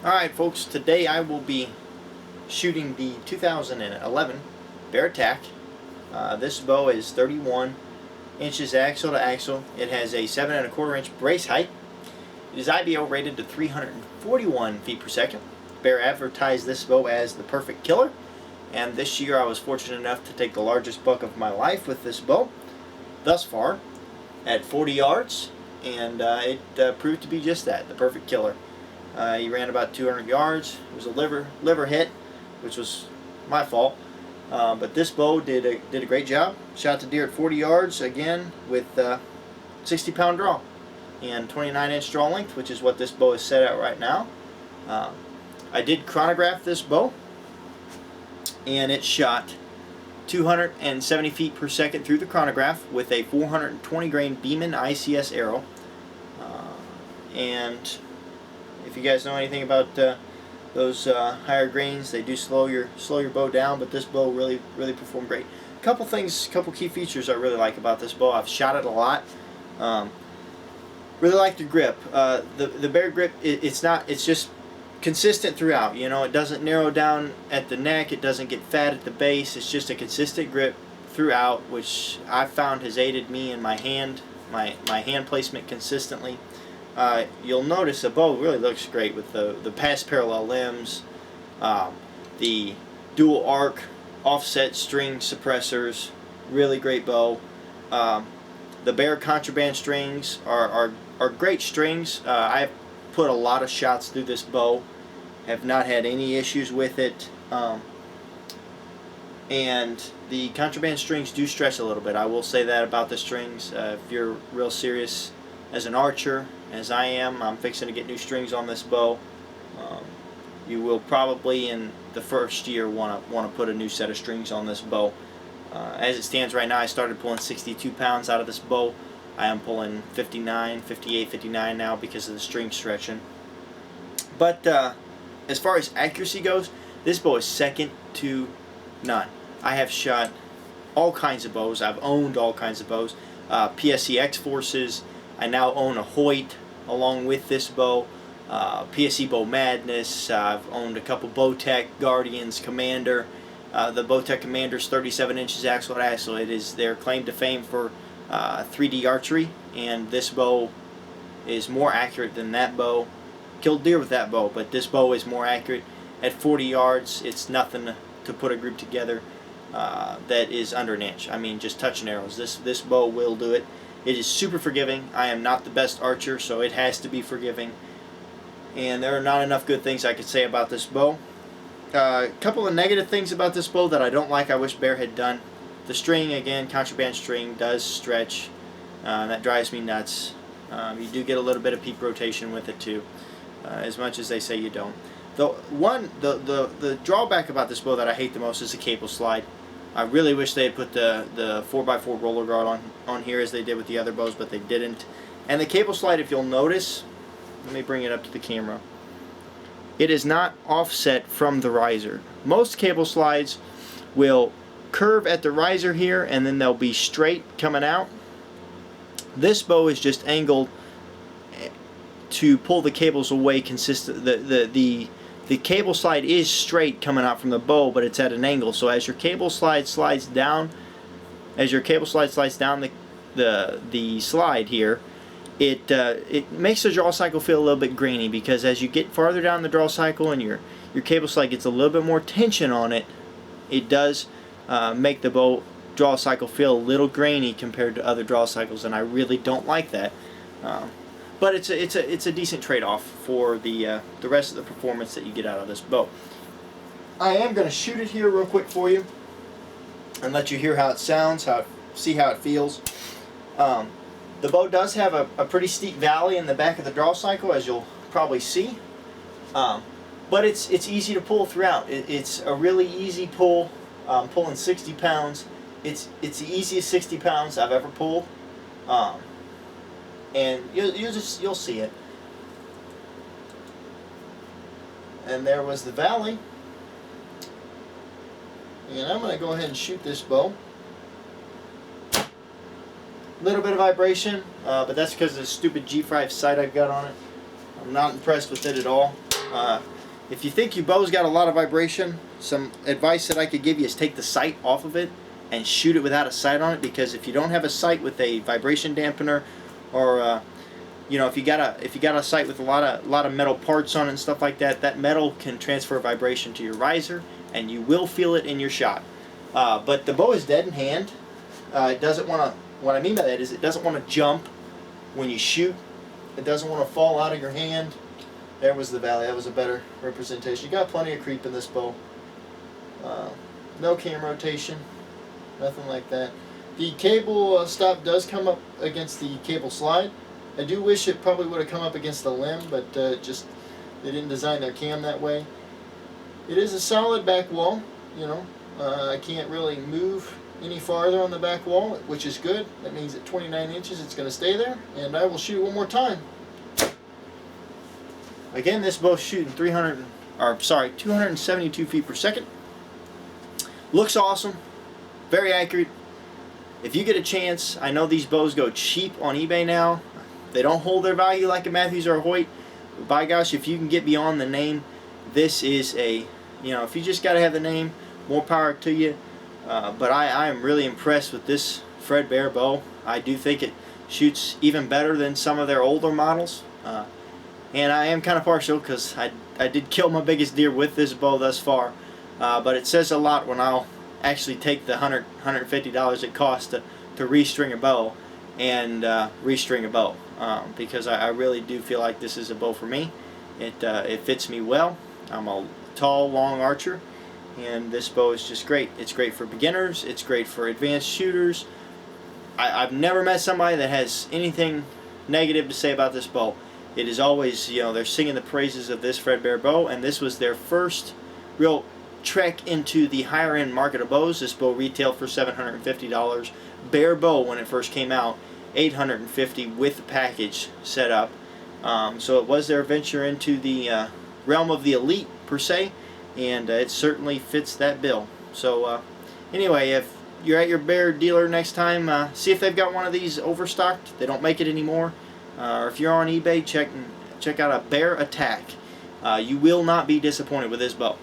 Alright folks, today I will be shooting the 2011 Bear Attack. This bow is 31 inches axle to axle. It has a 7 1/4 inch brace height. It is IBO rated to 341 feet per second. Bear advertised this bow as the perfect killer, and this year I was fortunate enough to take the largest buck of my life with this bow thus far at 40 yards, and it proved to be just that, the perfect killer. He ran about 200 yards. It was a liver hit, which was my fault. But this bow did a great job. Shot the deer at 40 yards again with 60-pound draw and 29-inch draw length, which is what this bow is set at right now. I did chronograph this bow, and it shot 270 feet per second through the chronograph with a 420 grain Beeman ICS arrow. And if you guys know anything about those higher grains, they do slow your bow down, but this bow really performed great. Couple key features I really like about this bow. I've shot it a lot. Really like the grip. The Bear grip, it's just consistent throughout. You know, it doesn't narrow down at the neck. It doesn't get fat at the base. It's just a consistent grip throughout, which I've found has aided me in my hand placement consistently. You'll notice the bow really looks great with the pass parallel limbs, the dual arc offset string suppressors. Really great bow. The Bear contraband strings are great strings. I've put a lot of shots through this bow, have not had any issues with it. And the contraband strings do stretch a little bit. I will say that about the strings. If you're real serious as an archer, as I am, I'm fixing to get new strings on this bow. You will probably in the first year want to put a new set of strings on this bow. As it stands right now, I started pulling 62 pounds out of this bow. I am pulling 59, 58, 59 now because of the string stretching. But as far as accuracy goes, this bow is second to none. I have shot all kinds of bows. I've owned all kinds of bows. PSC X-Forces. I now own a Hoyt along with this bow. PSC Bow Madness. I've owned a couple Bowtech Guardians, Commander. The Bowtech Commander is 37 inches axle to axle. It is their claim to fame for 3D archery, and this bow is more accurate than that bow. Killed deer with that bow, but this bow is more accurate. At 40 yards, it's nothing to put a group together that is under an inch. I mean, just touching arrows. This bow will do it. It is super forgiving. I am not the best archer, so it has to be forgiving. And there are not enough good things I could say about this bow. A couple of negative things about this bow that I don't like, I wish Bear had done. The string, again, contraband string, does stretch. That drives me nuts. You do get a little bit of peak rotation with it too, as much as they say you don't. The drawback about this bow that I hate the most is the cable slide. I really wish they had put the 4x4 roller guard on here as they did with the other bows, but they didn't. And the cable slide, if you'll notice, let me bring it up to the camera. It is not offset from the riser. Most cable slides will curve at the riser here, and then they'll be straight coming out. This bow is just angled to pull the cables away consistent. The cable slide is straight coming out from the bow, but it's at an angle. So as your cable slide slides down, the slide here, it makes the draw cycle feel a little bit grainy, because as you get farther down the draw cycle and your cable slide gets a little bit more tension on it, it does make the bow draw cycle feel a little grainy compared to other draw cycles, and I really don't like that. But it's a decent trade-off for the rest of the performance that you get out of this bow. I am going to shoot it here real quick for you and let you hear how it sounds, see how it feels. The bow does have a pretty steep valley in the back of the draw cycle, as you'll probably see. But it's easy to pull throughout. It's a really easy pull. Pulling 60 pounds. It's the easiest 60 pounds I've ever pulled. And you'll see it. And there was the valley. And I'm going to go ahead and shoot this bow. Little bit of vibration, but that's because of the stupid G5 sight I've got on it. I'm not impressed with it at all. If you think your bow's got a lot of vibration, some advice that I could give you is take the sight off of it and shoot it without a sight on it, because if you don't have a sight with a vibration dampener, or if you got a sight with a lot of metal parts on it and stuff like that, that metal can transfer vibration to your riser, and you will feel it in your shot. But the bow is dead in hand. It doesn't want to. What I mean by that is it doesn't want to jump when you shoot. It doesn't want to fall out of your hand. There was the valley. That was a better representation. You got plenty of creep in this bow. No cam rotation, nothing like that. The cable stop does come up against the cable slide. I do wish it probably would have come up against the limb, but just they didn't design their cam that way. It is a solid back wall. I can't really move any farther on the back wall, which is good. That means at 29 inches it's going to stay there, and I will shoot one more time. Again, this bow's shooting 272 feet per second. Looks awesome, very accurate. If you get a chance, I know these bows go cheap on eBay now. They don't hold their value like a Matthews or a Hoyt. But by gosh, if you can get beyond the name, this is a, if you just got to have the name, more power to you. But I am really impressed with this Fredbear bow. I do think it shoots even better than some of their older models. And I am kind of partial because I did kill my biggest deer with this bow thus far. But it says a lot when I'll actually take the $150 it costs to restring a bow and restring a bow. Because I really do feel like this is a bow for me. It fits me well. I'm a tall, long archer, and this bow is just great. It's great for beginners. It's great for advanced shooters. I've never met somebody that has anything negative to say about this bow. It is always, they're singing the praises of this Fredbear bow, and this was their first real trek into the higher end market of bows. This bow retailed for $750. Bare bow when it first came out, $850 with the package set up. So it was their venture into the realm of the elite per se, and it certainly fits that bill. So anyway, if you're at your bear dealer next time, see if they've got one of these overstocked. They don't make it anymore. Or if you're on eBay, check out a Bear Attack. You will not be disappointed with this bow.